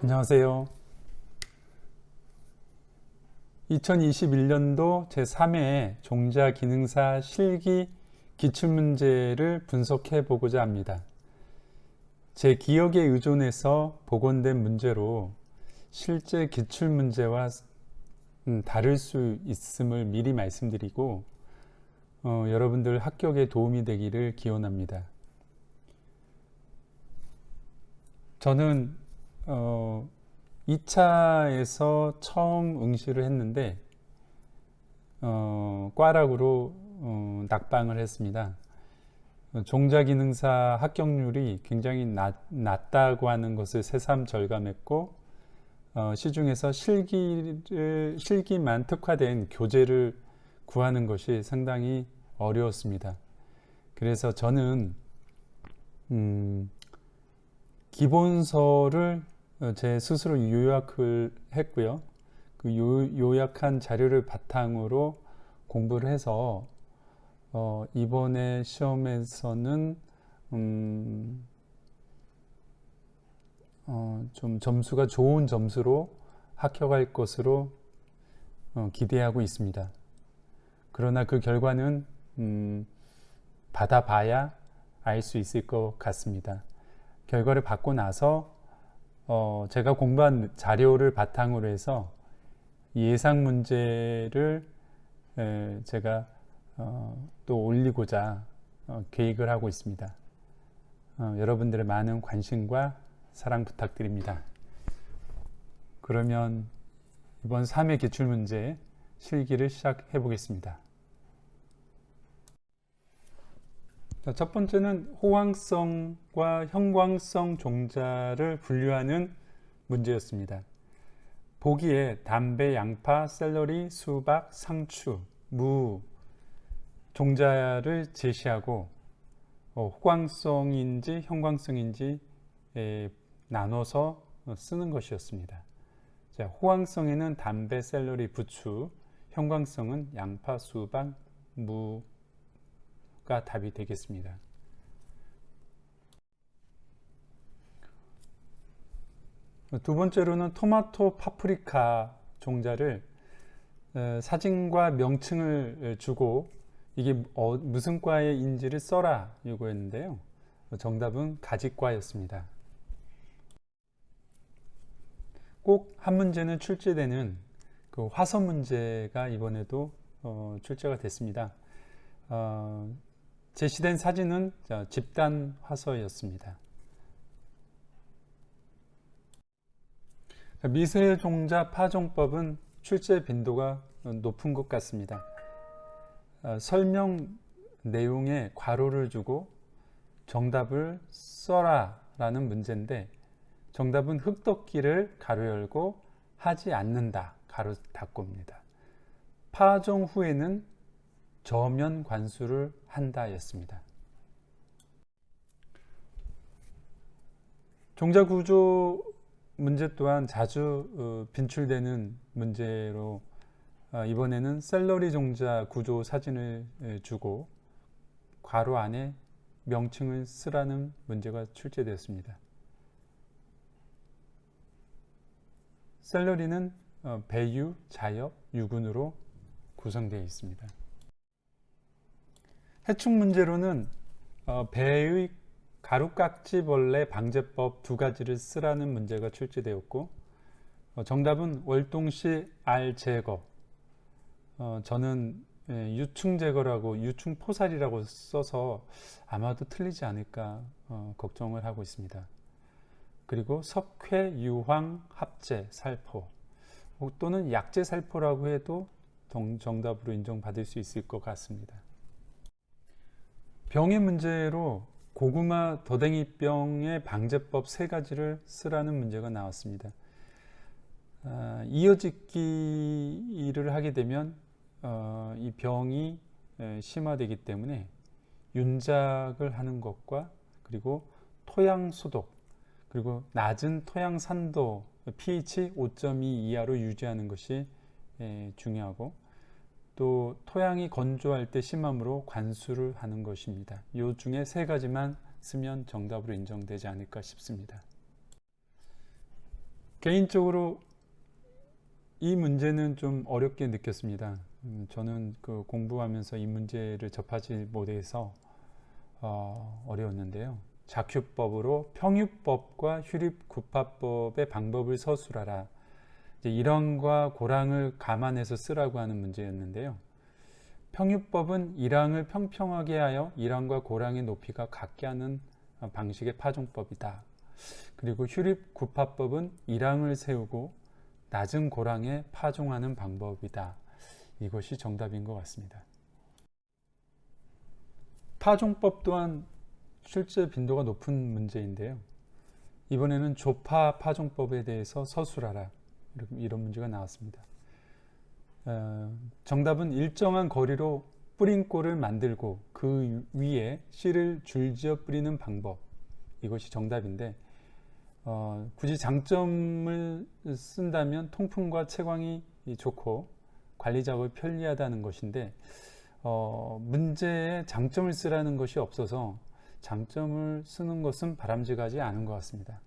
안녕하세요. 2021년도 제3회 종자기능사 실기 기출문제를 분석해 보고자 합니다. 제 기억에 의존해서 복원된 문제로 실제 기출문제와 다를 수 있음을 미리 말씀드리고 여러분들 합격에 도움이 되기를 기원합니다. 저는 2차에서 처음 응시를 했는데 꽈락으로 낙방을 했습니다. 종자기능사 합격률이 굉장히 낮다고 하는 것을 새삼 절감했고 시중에서 실기만 특화된 교재를 구하는 것이 상당히 어려웠습니다. 그래서 저는 기본서를 제 스스로 요약을 했고요. 그 요약한 자료를 바탕으로 공부를 해서 이번에 시험에서는 좀 점수가 좋은 점수로 합격할 것으로 기대하고 있습니다. 그러나 그 결과는 받아봐야 알 수 있을 것 같습니다. 결과를 받고 나서 제가 공부한 자료를 바탕으로 해서 예상 문제를 제가 또 올리고자 계획을 하고 있습니다. 여러분들의 많은 관심과 사랑 부탁드립니다. 그러면 이번 3회 기출문제 실기를 시작해 보겠습니다. 첫 번째는 호황성과 형광성 종자를 분류하는 문제였습니다. 보기에 담배, 양파, 샐러리, 수박, 상추, 무 종자를 제시하고 호광성인지 형광성인지 나눠서 쓰는 것이었습니다. 자, 호황성에는 담배, 샐러리, 부추, 형광성은 양파, 수박, 무가 답이 되겠습니다. 두 번째로는 토마토, 파프리카 종자를 사진과 명칭을 주고 이게 무슨 과인지를 써라 요거였는데요. 정답은 가지과였습니다. 꼭 한 문제는 출제되는 그 화서 문제가 이번에도 출제가 됐습니다. 제시된 사진은 집단 화서였습니다. 미세종자 파종법은 출제 빈도가 높은 것 같습니다. 설명 내용에 괄호를 주고 정답을 써라 라는 문제인데 정답은 흙덮기를 가로 열고 하지 않는다 가로 닫고입니다. 파종 후에는 저면 관수를 한다 였습니다. 종자 구조 문제 또한 자주 빈출되는 문제로 이번에는 샐러리 종자 구조 사진을 주고 괄호 안에 명칭을 쓰라는 문제가 출제되었습니다. 샐러리는 배유, 자엽, 유근으로 구성되어 있습니다. 해충 문제로는 배의 가루깍지벌레 방제법 두 가지를 쓰라는 문제가 출제되었고 정답은 월동시 알 제거 저는 유충 제거라고 유충 포살이라고 써서 아마도 틀리지 않을까 걱정을 하고 있습니다. 그리고 석회, 유황, 합제, 살포 또는 약제 살포라고 해도 정답으로 인정받을 수 있을 것 같습니다. 병의 문제로 고구마 더댕이병의 방제법 세 가지를 쓰라는 문제가 나왔습니다. 이어짓기를 하게 되면 이 병이 심화되기 때문에 윤작을 하는 것과 그리고 토양 소독 그리고 낮은 토양 산도 pH 5.2 이하로 유지하는 것이 중요하고 또 토양이 건조할 때 심함으로 관수를 하는 것입니다. 이 중에 세 가지만 쓰면 정답으로 인정되지 않을까 싶습니다. 개인적으로 이 문제는 좀 어렵게 느꼈습니다. 저는 그 공부하면서 이 문제를 접하지 못해서 어려웠는데요. 작휴법으로 평유법과 휴립구파법의 방법을 서술하라. 이제 일항과 고랑을 감안해서 쓰라고 하는 문제였는데요. 평유법은 일항을 평평하게 하여 일항과 고랑의 높이가 같게 하는 방식의 파종법이다. 그리고 휴립구파법은 일항을 세우고 낮은 고랑에 파종하는 방법이다. 이것이 정답인 것 같습니다. 파종법 또한 실제 빈도가 높은 문제인데요. 이번에는 조파 파종법에 대해서 서술하라. 이런 문제가 나왔습니다. 정답은 일정한 거리로 뿌린꼴을 만들고 그 위에 씨를 줄지어 뿌리는 방법. 이것이 정답인데 굳이 장점을 쓴다면 통풍과 채광이 좋고 관리 작업이 편리하다는 것인데 문제에 장점을 쓰라는 것이 없어서 장점을 쓰는 것은 바람직하지 않은 것 같습니다.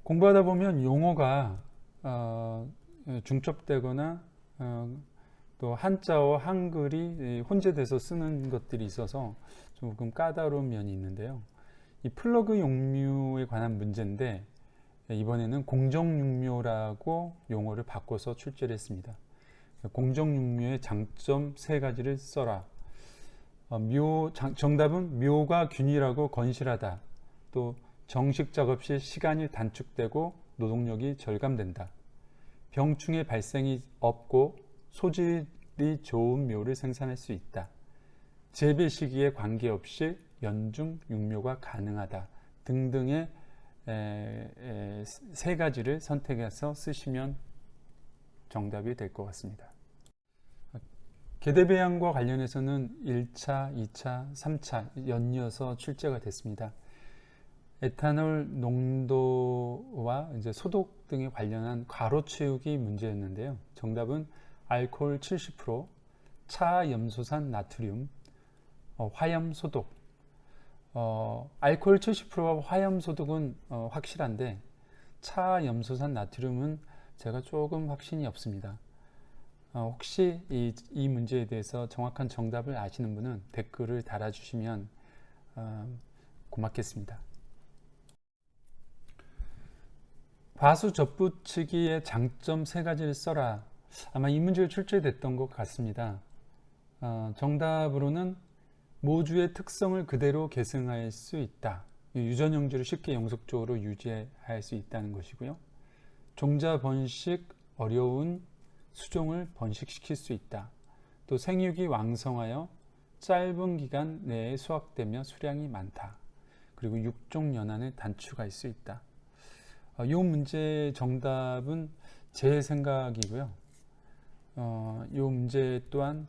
공부하다 보면 용어가 중첩되거나 또 한자와 한글이 혼재돼서 쓰는 것들이 있어서 조금 까다로운 면이 있는데요. 이 플러그 용묘에 관한 문제인데 이번에는 공정육묘라고 용어를 바꿔서 출제를 했습니다. 공정육묘의 장점 3가지를 써라. 정답은 묘가 균일하고 건실하다. 또 정식 작업 시 시간이 단축되고 노동력이 절감된다. 병충해 발생이 없고 소질이 좋은 묘를 생산할 수 있다. 재배 시기에 관계없이 연중 육묘가 가능하다. 등등의 3가지를 선택해서 쓰시면 정답이 될 것 같습니다. 계대배양과 관련해서는 1차, 2차, 3차 연이어서 출제가 됐습니다. 에탄올 농도와 이제 소독 등에 관련한 괄호 채우기 문제였는데요. 정답은 알코올 70%, 차염소산 나트륨, 화염 소독. 알코올 70%와 화염 소독은 확실한데 차염소산 나트륨은 제가 조금 확신이 없습니다. 혹시 이 문제에 대해서 정확한 정답을 아시는 분은 댓글을 달아주시면 고맙겠습니다. 과수 접붙이기의 장점 3가지를 써라. 아마 이 문제가 출제됐던 것 같습니다. 정답으로는 모주의 특성을 그대로 계승할 수 있다. 유전형질을 쉽게 영속적으로 유지할 수 있다는 것이고요. 종자 번식 어려운 수종을 번식시킬 수 있다. 또 생육이 왕성하여 짧은 기간 내에 수확되며 수량이 많다. 그리고 육종 연한을 단축할 수 있다. 이 문제의 정답은 제 생각이고요. 이 문제 또한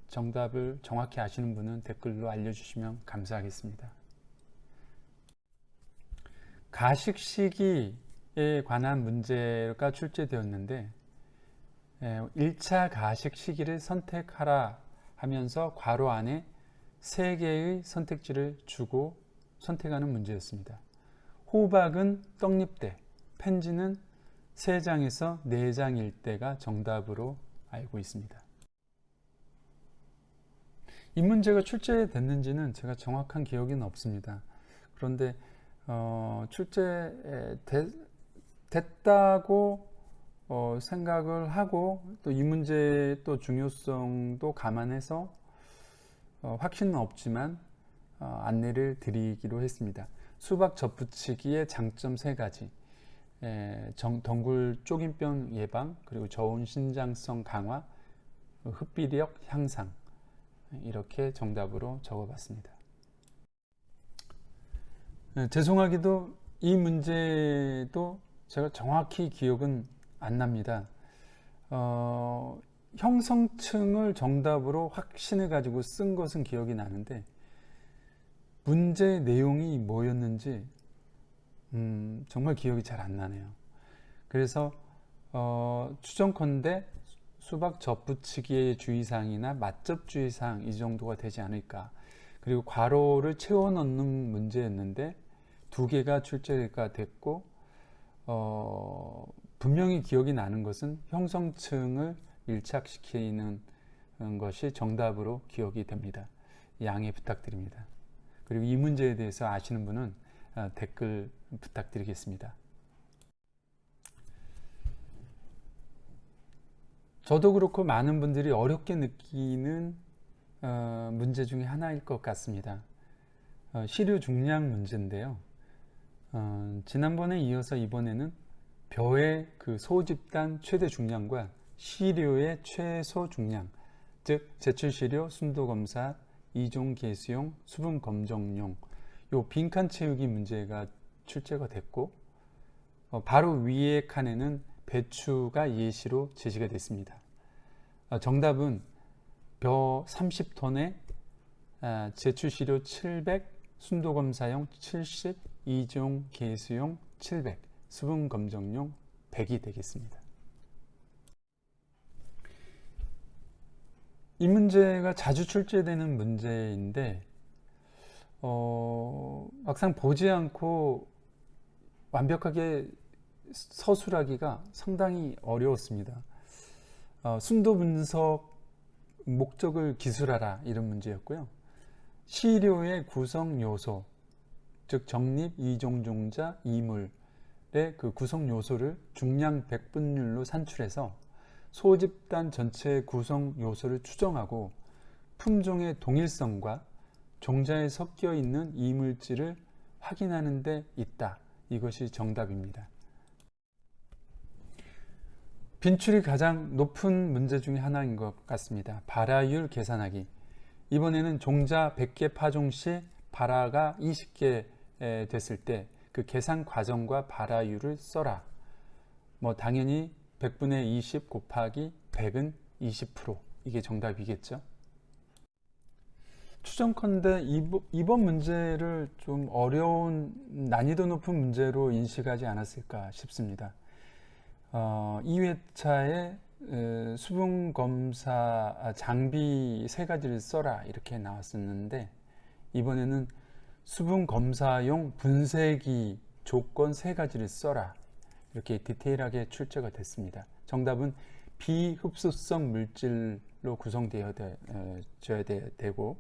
정답을 정확히 아시는 분은 댓글로 알려주시면 감사하겠습니다. 가식 시기에 관한 문제가 출제되었는데 1차 가식 시기를 선택하라 하면서 괄호 안에 3개의 선택지를 주고 선택하는 문제였습니다. 호박은 떡잎대, 펜지는 3장에서 4장일 때가 정답으로 알고 있습니다. 이 문제가 출제됐는지는 제가 정확한 기억은 없습니다. 그런데 출제됐다고 생각을 하고 또 이 문제의 또 중요성도 감안해서 확신은 없지만 안내를 드리기로 했습니다. 수박 접붙이기의 장점 3가지, 덩굴 쪼긴병 예방, 그리고 저온 신장성 강화, 흡비력 향상, 이렇게 정답으로 적어봤습니다. 죄송하게도 이 문제도 제가 정확히 기억은 안 납니다. 형성층을 정답으로 확신해 가지고 쓴 것은 기억이 나는데 문제 내용이 뭐였는지 정말 기억이 잘 안 나네요. 그래서 추정컨대 수박 접붙이기의 주의사항이나 맛접 주의사항 이 정도가 되지 않을까. 그리고 괄호를 채워 넣는 문제였는데 2개가 출제가 됐고 분명히 기억이 나는 것은 형성층을 밀착시키는 것이 정답으로 기억이 됩니다. 양해 부탁드립니다. 그리고 이 문제에 대해서 아시는 분은 댓글 부탁드리겠습니다. 저도 그렇고 많은 분들이 어렵게 느끼는 문제 중에 하나일 것 같습니다. 시료 중량 문제인데요. 지난번에 이어서 이번에는 벼의 그 소집단 최대 중량과 시료의 최소 중량, 즉 제출시료, 순도검사, 이종개수용, 수분검정용 요 빈칸 채우기 문제가 출제가 됐고 바로 위의 칸에는 배추가 예시로 제시가 됐습니다. 정답은 벼 30톤에 제출시료 700, 순도검사용 70, 이종개수용 700, 수분검정용 100이 되겠습니다. 이 문제가 자주 출제되는 문제인데 막상 보지 않고 완벽하게 서술하기가 상당히 어려웠습니다. 순도 분석 목적을 기술하라 이런 문제였고요. 시료의 구성 요소, 즉 정립, 이종종자, 이물의 그 구성 요소를 중량 백분율로 산출해서 소집단 전체의 구성 요소를 추정하고 품종의 동일성과 종자에 섞여 있는 이물질을 확인하는 데 있다. 이것이 정답입니다. 빈출이 가장 높은 문제 중에 하나인 것 같습니다. 발화율 계산하기. 이번에는 종자 100개 파종 시 발화가 20개 됐을 때 그 계산 과정과 발화율을 써라. 당연히 100분의 20 곱하기 100은 20%. 이게 정답이겠죠. 추정컨대 이번 문제를 좀 어려운 난이도 높은 문제로 인식하지 않았을까 싶습니다. 2회차에 수분검사 장비 3가지를 써라 이렇게 나왔었는데 이번에는 수분검사용 분쇄기 조건 3가지를 써라 이렇게 디테일하게 출제가 됐습니다. 정답은 비흡수성 물질로 구성되어야 되고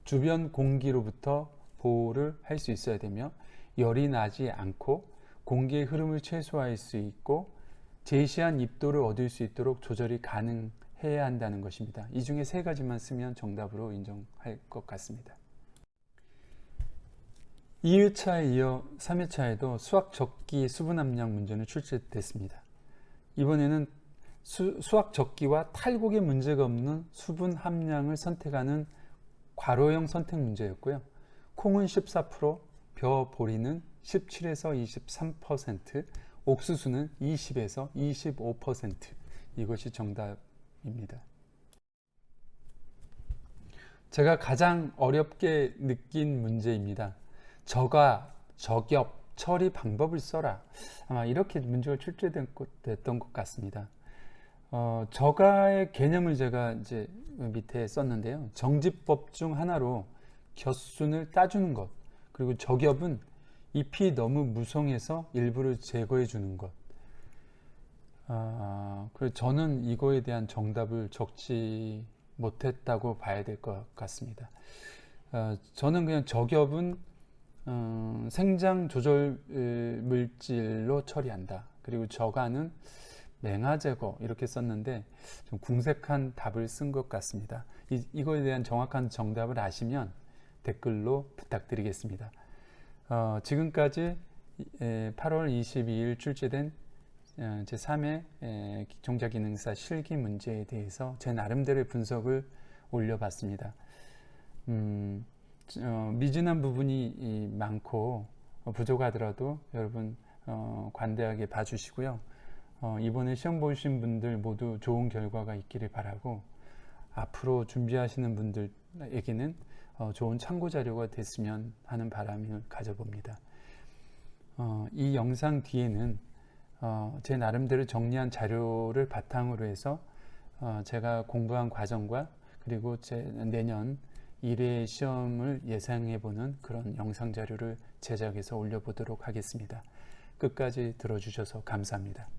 주변 공기로부터 보호를 할 수 있어야 되며 열이 나지 않고 공기의 흐름을 최소화할 수 있고 제시한 입도를 얻을 수 있도록 조절이 가능해야 한다는 것입니다. 이 중에 3가지만 쓰면 정답으로 인정할 것 같습니다. 2회차에 이어 3회차에도 수학 적기 수분 함량 문제는 출제됐습니다. 이번에는 수학 적기와 탈곡의 문제가 없는 수분 함량을 선택하는 괄호형 선택 문제였고요. 콩은 14%, 벼 보리는 17에서 23%, 옥수수는 20에서 25%. 이것이 정답입니다. 제가 가장 어렵게 느낀 문제입니다. 저가, 저겹, 처리 방법을 써라. 아마 이렇게 문제가 출제됐던 것 같습니다. 저가의 개념을 제가 이제 밑에 썼는데요. 정집법 중 하나로 겹순을 따주는 것, 그리고 저겹은 잎이 너무 무성해서 일부를 제거해 주는 것. 그래서 저는 이거에 대한 정답을 적지 못했다고 봐야 될 것 같습니다. 저는 그냥 저겹은 생장 조절 물질로 처리한다. 그리고 저가는 맹아 제거 이렇게 썼는데 좀 궁색한 답을 쓴 것 같습니다. 이거에 대한 정확한 정답을 아시면 댓글로 부탁드리겠습니다. 지금까지 8월 22일 출제된 제3회 종자기능사 실기 문제에 대해서 제 나름대로의 분석을 올려봤습니다. 미진한 부분이 많고 부족하더라도 여러분 관대하게 봐주시고요. 이번에 시험 보신 분들 모두 좋은 결과가 있기를 바라고 앞으로 준비하시는 분들에게는 좋은 참고 자료가 됐으면 하는 바람을 가져봅니다. 이 영상 뒤에는 제 나름대로 정리한 자료를 바탕으로 해서 제가 공부한 과정과 그리고 제 내년 1회 시험을 예상해보는 그런 영상 자료를 제작해서 올려보도록 하겠습니다. 끝까지 들어주셔서 감사합니다.